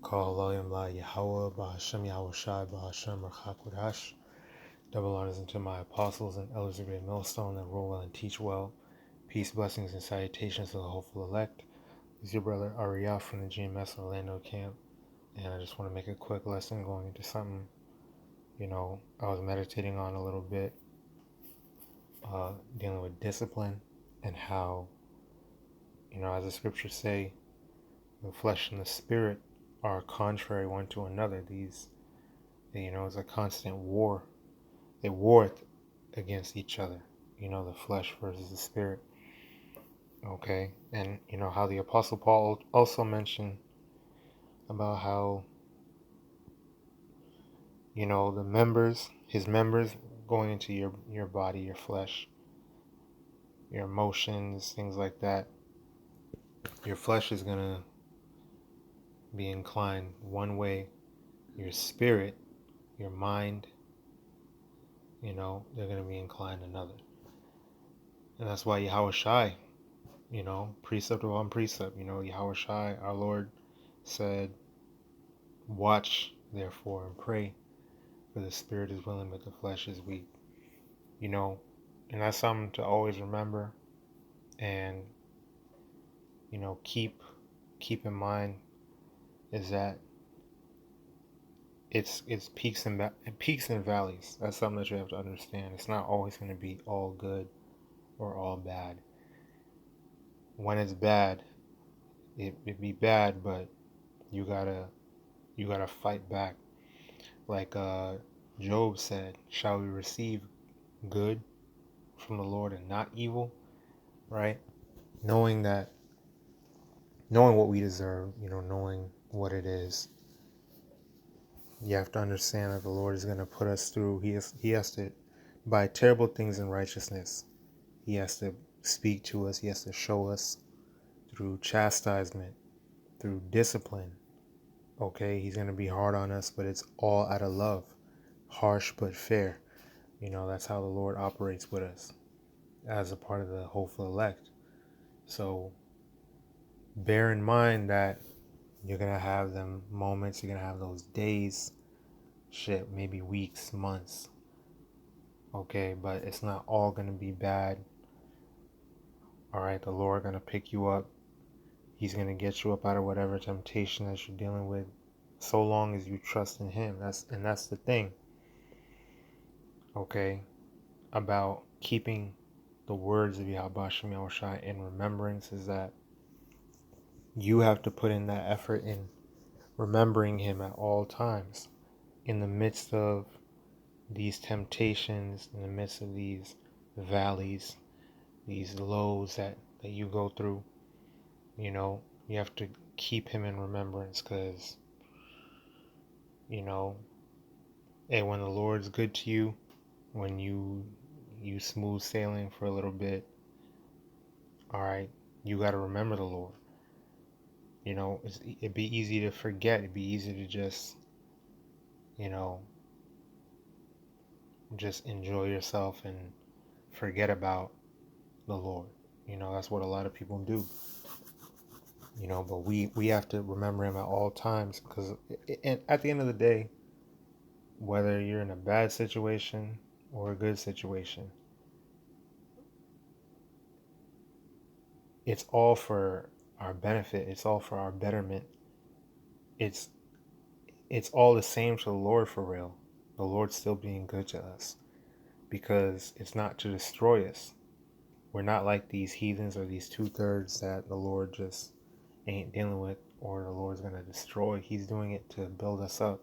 HALALYAM YAHAWAH, BAHASHAM, YAHAWASHI, BAHASHAM, QADASH. Double honors unto my apostles and elders of great millstone that roll well and teach well. Peace, blessings, and salutations to the hopeful elect. This is your brother RAWCHAA from the GMS Orlando camp, and I just want to make a quick lesson going into something, I was meditating on a little bit, dealing with discipline and how, as the scriptures say, the flesh and the spirit are contrary one to another. These, it's a constant war. They war against each other, the flesh versus the spirit. Okay, and how the Apostle Paul also mentioned about how, his members going into your body, your flesh, your emotions, things like that. Your flesh is going to be inclined one way. Your spirit, your mind, they're going to be inclined another. And that's why YAHAWASHI, precept upon precept, YAHAWASHI, our Lord, said, watch therefore and pray, for the spirit is willing but the flesh is weak. And that's something to always remember and keep in mind, is that it's peaks and valleys. That's something that you have to understand. It's not always going to be all good or all bad. When it's bad, it be bad, but you gotta fight back. Like Job said, shall we receive good from the Lord and not evil? Right? Knowing what we deserve, knowing what it is, you have to understand that the Lord is going to put us through. He has to, by terrible things in righteousness, He has to speak to us. He has to show us through chastisement, through discipline. Okay, He's going to be hard on us, but it's all out of love. Harsh but fair. That's how the Lord operates with us as a part of the hopeful elect. So bear in mind that you're going to have them moments, you're going to have those days, maybe weeks, months. Okay, but it's not all going to be bad. All right, the Lord going to pick you up. He's going to get you up out of whatever temptation that you're dealing with, so long as you trust in Him. That's the thing. Okay, about keeping the words of YAHAWASHI in remembrance, is that you have to put in that effort in remembering Him at all times, in the midst of these temptations, in the midst of these valleys, these lows that you go through. You have to keep Him in remembrance, because and when the Lord's good to you, when you smooth sailing for a little bit, all right, you got to remember the Lord. It'd be easy to forget. It'd be easy to just enjoy yourself and forget about the Lord. That's what a lot of people do. But we have to remember Him at all times, because at the end of the day, whether you're in a bad situation or a good situation, it's all for our benefit. It's all for our betterment. It's all the same to the Lord, for real. The Lord's still being good to us, because it's not to destroy us. We're not like these heathens or these 2/3 that the Lord just ain't dealing with, or the Lord's going to destroy. He's doing it to build us up.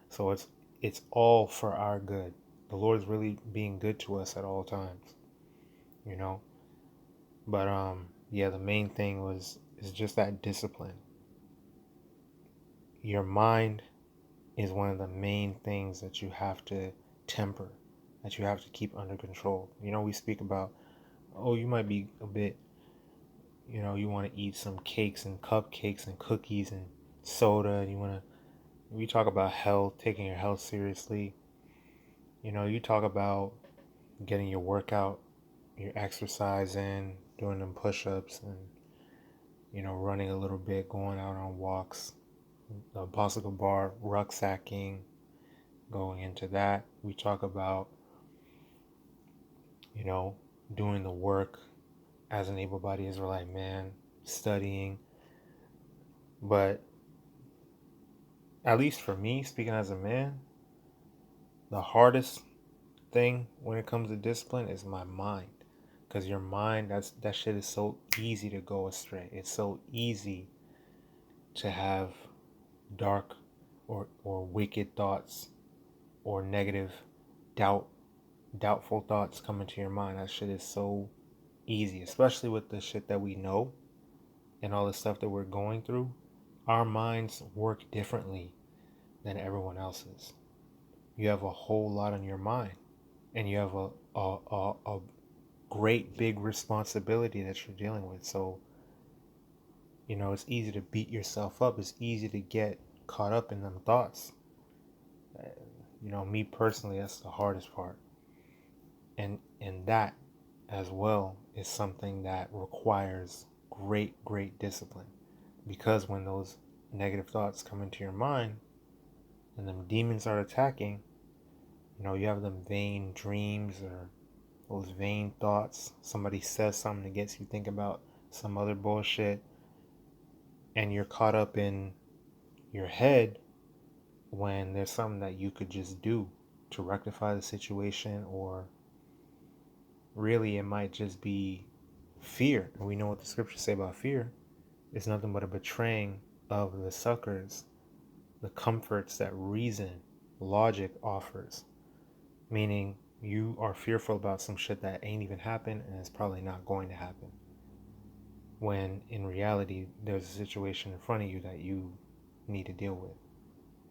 So it's all for our good. The Lord's really being good to us at all times, But the main thing is just that discipline. Your mind is one of the main things that you have to temper, that you have to keep under control. We speak about, you might be a bit, you want to eat some cakes and cupcakes and cookies and soda, and we talk about health, taking your health seriously. You talk about getting your workout, your exercise in, doing them push-ups, and running a little bit, going out on walks. the Apostle Bar, rucksacking, going into that. We talk about, doing the work as an able-bodied Israelite man, studying. But at least for me, speaking as a man, the hardest thing when it comes to discipline is my mind. Because your mind, that shit is so easy to go astray. It's so easy to have dark or wicked thoughts or negative doubtful thoughts come into your mind. That shit is so easy, especially with the shit that we know and all the stuff that we're going through. Our minds work differently than everyone else's. You have a whole lot on your mind, and you have a great big responsibility that you're dealing with. So, it's easy to beat yourself up. It's easy to get caught up in them thoughts. Me personally, that's the hardest part. And that as well is something that requires great discipline. Because when those negative thoughts come into your mind and them demons are attacking, you have them vain dreams or those vain thoughts. Somebody says something that gets you think about some other bullshit, and you're caught up in your head when there's something that you could just do to rectify the situation, or really it might just be fear. And we know what the scriptures say about fear. It's nothing but a betraying of the succors, the comforts that reason, logic offers. Meaning you are fearful about some shit that ain't even happened and it's probably not going to happen. When in reality, there's a situation in front of you that you need to deal with.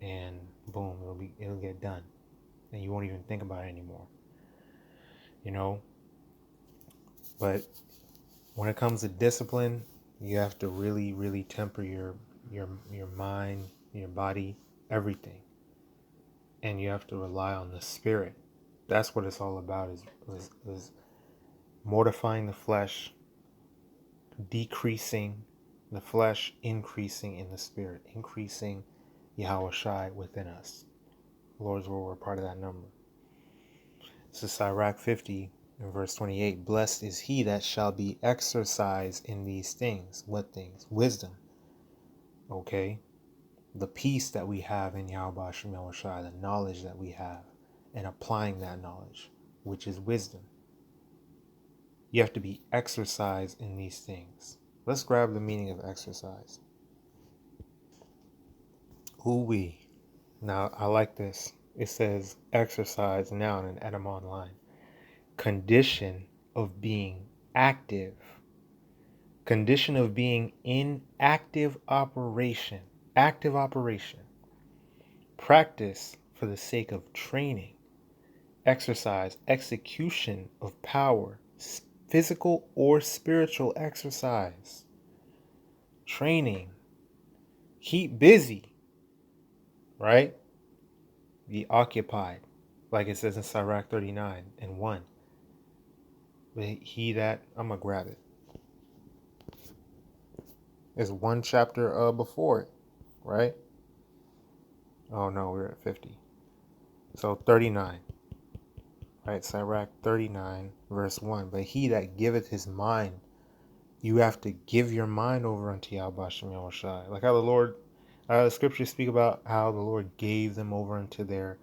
And boom, it'll get done. And you won't even think about it anymore. But when it comes to discipline, you have to really temper your mind, your body, everything. And you have to rely on the spirit. That's what it's all about, is mortifying the flesh, decreasing the flesh, increasing in the spirit, increasing YAHAWASHI within us. Lord's word, we're part of that number. This is Sirach 50 in verse 28. Blessed is he that shall be exercised in these things. What things? Wisdom. Okay? The peace that we have in YAHAWASHI, the knowledge that we have, and applying that knowledge, which is wisdom. You have to be exercised in these things. Let's grab the meaning of exercise. Ooh-wee. Now, I like this. It says exercise, noun, and Edom Online. Condition of being active. Condition of being in active operation. Active operation. Practice for the sake of training. Exercise, execution of power. Physical or spiritual exercise. Training. Keep busy. Right? Be occupied. Like it says in Sirach 39 and 1. But he that, I'm going to grab it. There's one chapter before it, right? Oh no, we're at 50. So 39. Right, Sirach 39 verse 1. But he that giveth his mind, you have to give your mind over unto YAHAWASHI. Like how the scriptures speak about how the Lord gave them over unto their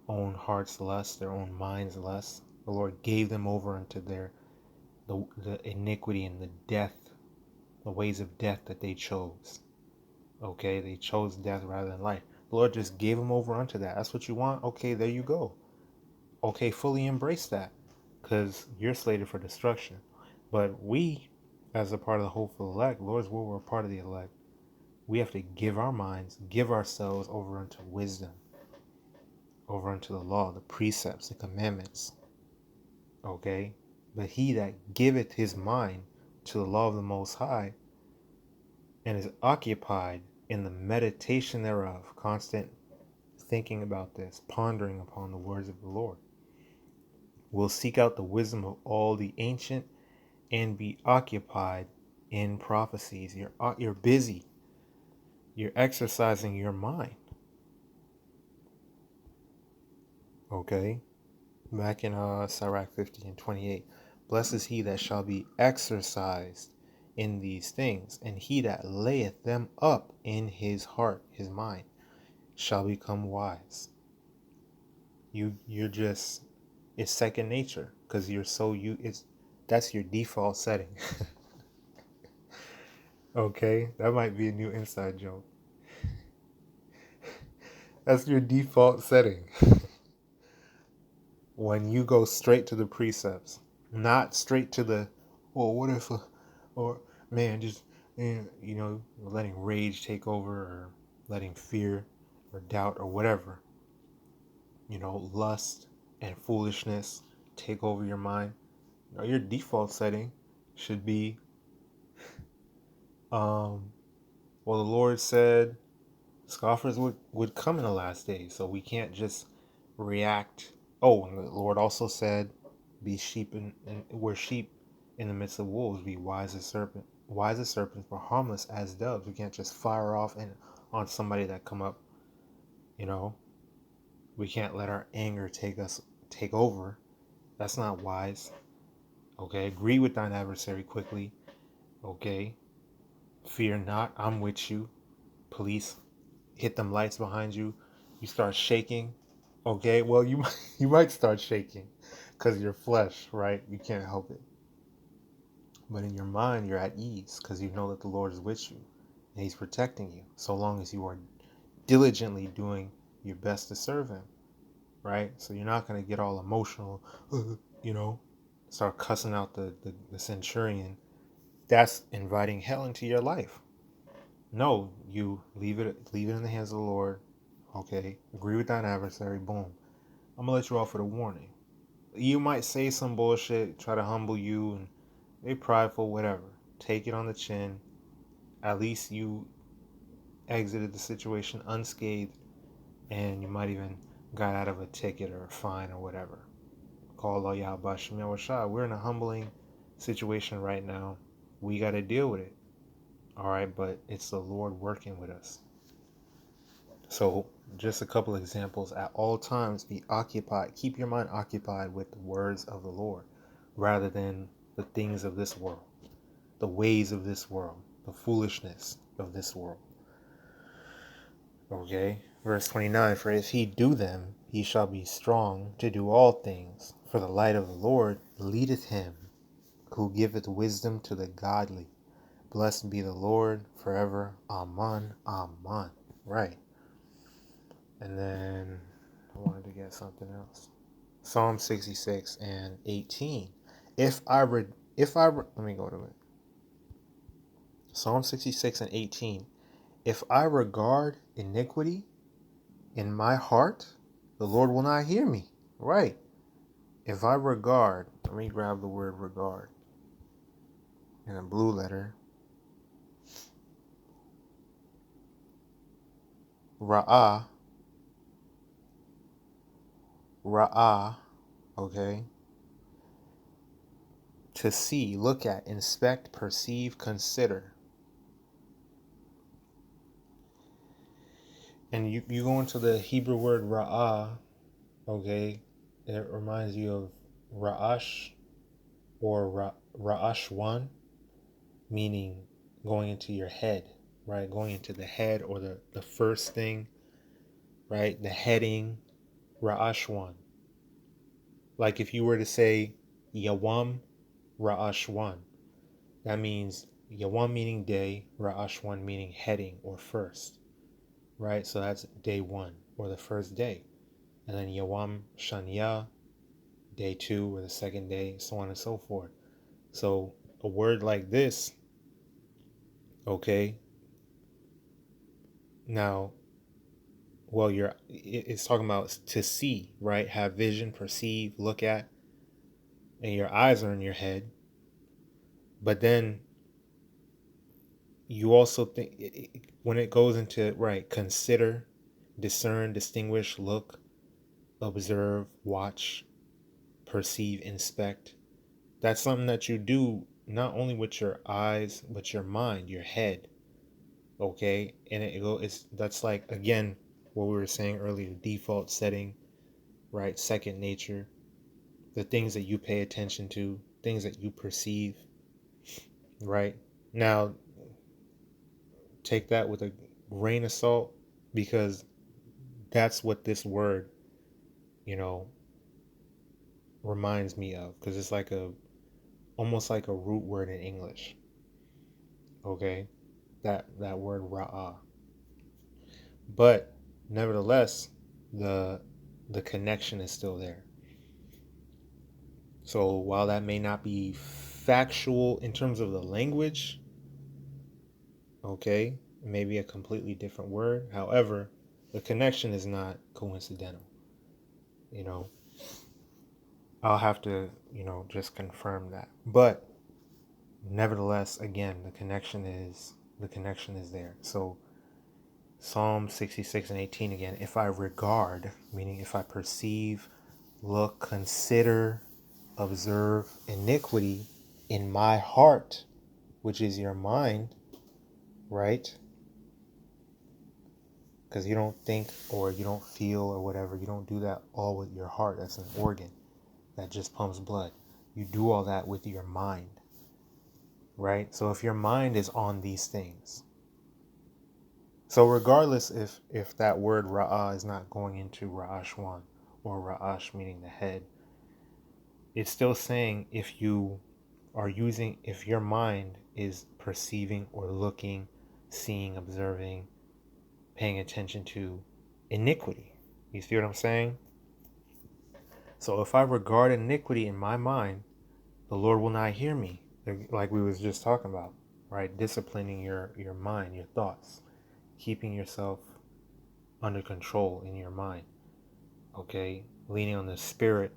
own heart's lust, their own mind's lust. The Lord gave them over unto the iniquity and the death, the ways of death that they chose. Okay, they chose death rather than life. The Lord just gave them over unto that. That's what you want? Okay, there you go. Okay, fully embrace that, because you're slated for destruction. But we, as a part of the hopeful elect, Lord's will, we're part of the elect. We have to give our minds, give ourselves over unto wisdom, over unto the law, the precepts, the commandments. Okay? But he that giveth his mind to the law of the Most High and is occupied in the meditation thereof, constant thinking about this, pondering upon the words of the Lord, will seek out the wisdom of all the ancient and be occupied in prophecies. You're busy. You're exercising your mind. Okay? Back in Sirach 50 and 28. Blessed is he that shall be exercised in these things, and he that layeth them up in his heart, his mind, shall become wise. You're just, it's second nature, because that's your default setting. Okay, that might be a new inside joke. That's your default setting. When you go straight to the precepts, not straight to the, well, what if, or man, just, letting rage take over, or letting fear or doubt or whatever, lust and foolishness take over your mind. Your default setting should be, well, the Lord said scoffers would come in the last days, so we can't just react. Oh, and the Lord also said, be sheep and we're sheep in the midst of wolves, be wise as serpents, but harmless as doves. We can't just fire off and on somebody that come up. We can't let our anger take over. That's not wise. Okay, agree with thine adversary quickly. Okay, fear not, I'm with you. Police hit them lights behind you. You start shaking. Okay, well, you might start shaking because your flesh, right? You can't help it. But in your mind, you're at ease because you know that the Lord is with you and He's protecting you, so long as you are diligently doing your best to serve Him, right? So you're not going to get all emotional, start cussing out the centurion. That's inviting hell into your life. No, you leave it in the hands of the Lord. Okay, agree with thine adversary. Boom. I'm gonna let you off with a warning. You might say some bullshit, try to humble you, and they prideful, whatever. Take it on the chin. At least you exited the situation unscathed, and you might even got out of a ticket or a fine or whatever. Call YAHAWAH and His. We're in a humbling situation right now. We got to deal with it. All right, but it's the Lord working with us. So just a couple examples. At all times be occupied. Keep your mind occupied with the words of the Lord rather than the things of this world, the ways of this world, the foolishness of this world. Okay, verse 29, for if he do them, he shall be strong to do all things, for the light of the Lord leadeth him, who giveth wisdom to the godly. Blessed be the Lord forever. Amen. Amen. Right. And then I wanted to get something else. Psalm 66 and 18. Let me go to it. Psalm 66 and 18. If I regard iniquity in my heart, the Lord will not hear me. Right. If I regard, let me grab the word regard in a blue letter. Ra'ah. Okay. To see, look at, inspect, perceive, consider. And you go into the Hebrew word ra'ah, okay, it reminds you of ra'ash or ra'ashwan, meaning going into your head, right? Going into the head or the first thing, right? The heading, ra'ashwan. Like if you were to say yawam, ra'ashwan, that means yawam meaning day, ra'ashwan meaning heading or first. Right, so that's day one or the first day, and then Yawam Shanya, day two or the second day, so on and so forth. So a word like this, okay. Now, well, it's talking about to see, right? Have vision, perceive, look at, and your eyes are in your head. But then you also think when it goes into right, consider, discern, distinguish, look, observe, watch, perceive, inspect. That's something that you do not only with your eyes, but your mind, your head. Okay, and that's like, again, what we were saying earlier, default setting, right? Second nature, the things that you pay attention to, things that you perceive, right? Now, take that with a grain of salt, because that's what this word, you know, reminds me of, because it's like almost like a root word in English. Okay, that word ra'ah. But nevertheless, the connection is still there. So while that may not be factual in terms of the language, okay, it may be a completely different word. However, the connection is not coincidental. You know, I'll have to, just confirm that. But nevertheless, again, the connection is there. So Psalm 66 and 18 again, if I regard, meaning if I perceive, look, consider, observe iniquity in my heart, which is your mind, right? Because you don't think or you don't feel or whatever. You don't do that all with your heart. That's an organ that just pumps blood. You do all that with your mind, right? So if your mind is on these things, so regardless if that word ra'ah is not going into ra'ashwan or ra'ash meaning the head, it's still saying if your mind is perceiving or looking, seeing, observing, paying attention to iniquity. You see what I'm saying? So if I regard iniquity in my mind, the Lord will not hear me. Like we was just talking about, right? Disciplining your mind, your thoughts, keeping yourself under control in your mind. Okay? Leaning on the spirit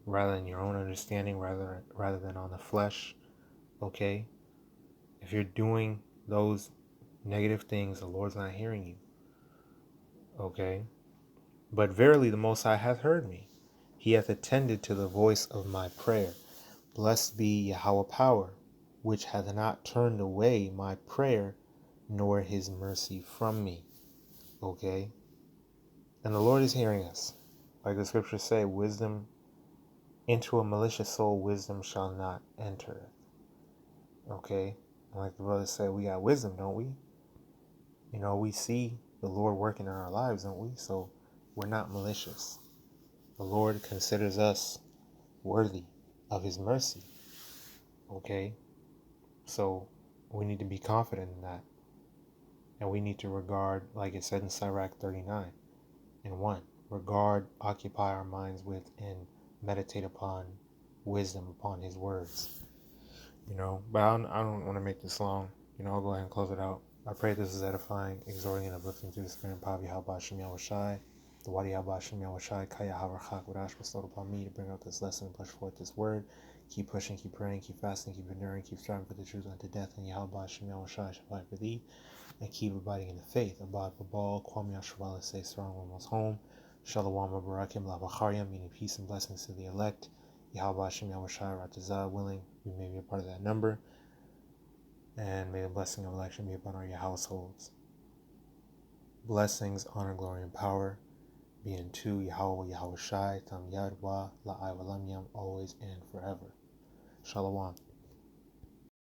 rather than your own understanding, rather than on the flesh. Okay? If you're doing those negative things, the Lord's not hearing you. Okay? But verily the Most High hath heard me. He hath attended to the voice of my prayer. Blessed be Yahweh power, which hath not turned away my prayer, nor his mercy from me. Okay? And the Lord is hearing us. Like the scriptures say, wisdom, into a malicious soul, wisdom shall not enter. Okay? And like the brother said, we got wisdom, don't we? We see the Lord working in our lives, don't we? So we're not malicious. The Lord considers us worthy of his mercy. Okay? So we need to be confident in that. And we need to regard, like it said in Sirach 39 and 1, regard, occupy our minds with, and meditate upon wisdom, upon his words. But I don't want to make this long. I'll go ahead and close it out. I pray this is edifying, exhorting, and uplifting through the spirit and power of YAHAWASHI, the YAHAWASHI, KAYAHAWAH QADASH bestowed upon me to bring out this lesson and push forth this word. Keep pushing, keep praying, keep fasting, keep enduring, keep striving for the truth unto death, and YAHAWASHI shall fight for thee. And keep abiding in the faith. Abad Babal, Kwame Ashravala, say strong almost home. Shalom Barakim, Lavachariam, meaning peace and blessings to the elect. YAHAWASHI, Ratazah, willing, we may be a part of that number. And may the blessing of election be upon our households. Blessings, honor, glory, and power be unto Yahawah, YAHAWASHI, Tam Yad Wa, LaIWALAMYAM, always and forever. Shalom.